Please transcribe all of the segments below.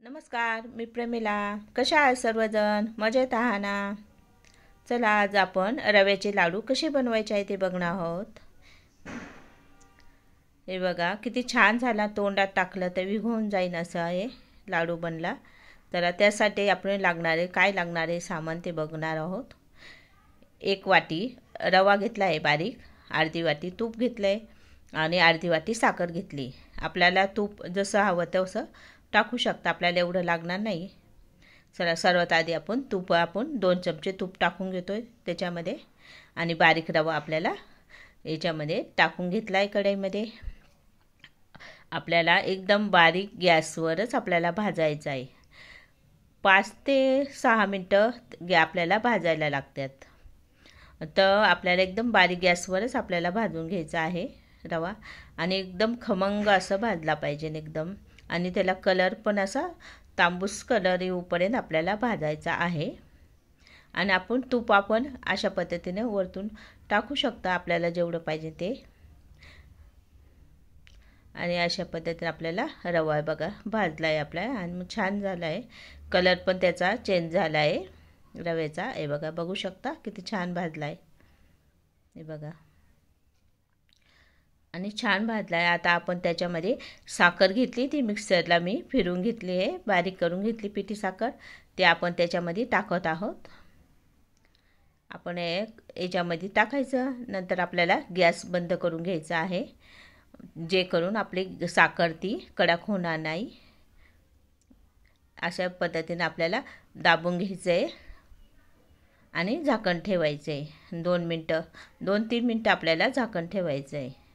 नमस्कार, मी प्रेमिला. कशा आहात सर्वजण? मजेत आहात ना? चला आज आपण रव्याचे लाडू कसे बनवायचे आहे ते बघणार आहोत. हे बघा किती छान झाला, तोंडात टाकलं तर विघून जाईन असं आहे लाडू बनला. तर त्यासाठी आपण काय लागणारे सामान ते बघणार आहोत. 1 वाटी रवा घेतला आहे बारीक, अर्धी वाटी तूप घेतलं आहे आणि अर्धी वाटी साखर घेतली. आपल्याला तूप जसं हवं तसं टाकू शकता, आपल्याला एवढं लागणार नाही. सर्वात आधी आपण 2 चमचे तूप टाकून घेतो आहे त्याच्यामध्ये आणि बारीक रवा आपल्याला याच्यामध्ये टाकून घेतला आहे कढईमध्ये. आपल्याला एकदम बारीक गॅसवरच आपल्याला भाजायचं आहे. 5 ते 6 मिनटं आपल्याला भाजायला लागतात. तर आपल्याला एकदम बारीक गॅसवरच आपल्याला भाजून घ्यायचा आहे रवा आणि एकदम खमंग असं भाजला पाहिजे एकदम. आणि त्याला कलर पण असा तांबूस कलर येऊपर्यंत आपल्याला भाजायचा आहे. आणि तूप अशा पद्धतीने वरतून टाकू शकता आपल्याला जेवढं पाहिजे ते. आणि अशा पद्धतीने आपल्याला रवा बघा भाजला आहे आपला आणि मग छान झाला आहे. कलर पण त्याचा चेंज झाला आहे रव्याचा. हे बघा, बघू शकता किती छान भाजला आहे. हे बघा आणि छान भाजला आहे. आता आपण त्याच्यामध्ये साखर घेतली, ती मिक्सरला मी फिरवून घेतली आहे, बारीक करून घेतली पिठी साखर. ते आपण त्याच्यामध्ये टाकत आहोत. आपण याच्यामध्ये टाकायचं. नंतर आपल्याला गॅस बंद करून घ्यायचा आहे, जे करून आपली साखर ती कडक होणार नाही. अशा पद्धतीने आपल्याला दाबून घ्यायचं आहे आणि झाकण ठेवायचं आहे. 2-3 मिनटं आपल्याला झाकण ठेवायचं आहे.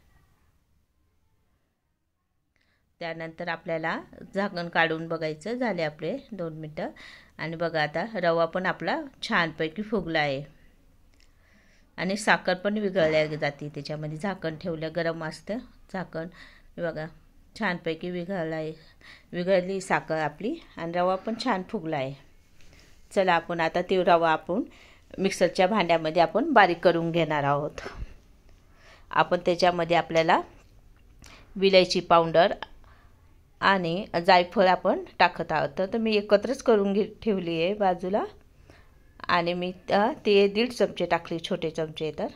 त्यानंतर आपल्याला झाकण काढून बघायचं, झाले आपले 2 मिनटं. आणि बघा आता रवा पण आपला छानपैकी फुगला आहे आणि साखर पण विघळल्या जाते त्याच्यामध्ये. झाकण ठेवलं, गरम असतं झाकण. बघा छानपैकी विघळली साखर आपली आणि रवा पण छान फुगला आहे. चला आता ते रवा मिक्सरच्या भांड्यामध्ये बारीक करून घेणार आहोत. त्याच्यामध्ये आपल्याला विलायची पावडर आणि जायफळ टाकत आहोत. तर मी एकत्रच करून ठेवली आहे बाजूला. आणि मी ते 1.5 चमचे टाकले, छोटे चमचे तर.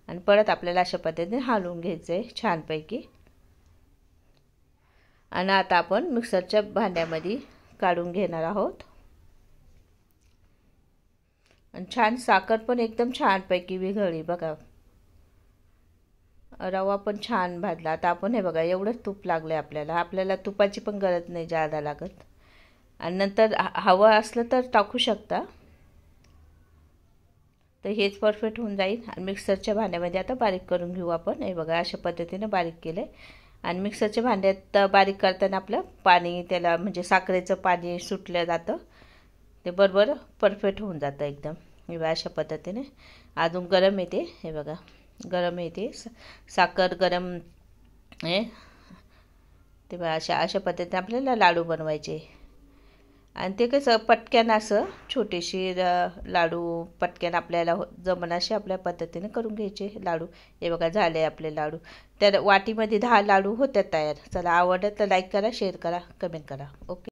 आणि परत आपल्याला अशा पद्धतीने हलवून घ्यायचं आहे छानपैकी. आणि आता मिक्सरच्या भांड्यामध्ये काढून घेणार आहोत. आणि छान साखर पण एकदम छानपैकी विघळली बघा. रवा पण छान भाजला. आता हे बघा एवढंच तूप लागलं आहे आपल्याला तुपाची पण गरज नाही जादा लागत. आणि नंतर हवं असलं तर टाकू शकता. तर हेच परफेक्ट होऊन जाईल. आणि मिक्सरच्या भांड्यामध्ये आता बारीक करून घेऊ आपण. हे बघा अशा पद्धतीने बारीक केलं आहे. आणि मिक्सरच्या भांड्यात बारीक करताना आपलं पाणी, त्याला म्हणजे साखरेचं पाणी सुटलं जातं, ते बरोबर परफेक्ट होऊन जातं एकदम. हे बघा अशा पद्धतीने. अजून गरम येते, हे बघा गरम येते साखर गरम आहे. ते बघा अशा पद्धतीने आपल्याला लाडू बनवायचे. आणि ते कसं पटक्यान असं छोटेशी लाडू पटक्यान आपल्याला जमन असे आपल्या पद्धतीने करून घ्यायचे लाडू. हे बघा झाले आपले लाडू. त्या वाटीमध्ये 10 लाडू होत्या तयार. चला आवडलं तर लाईक करा, शेअर करा, कमेंट करा. ओके.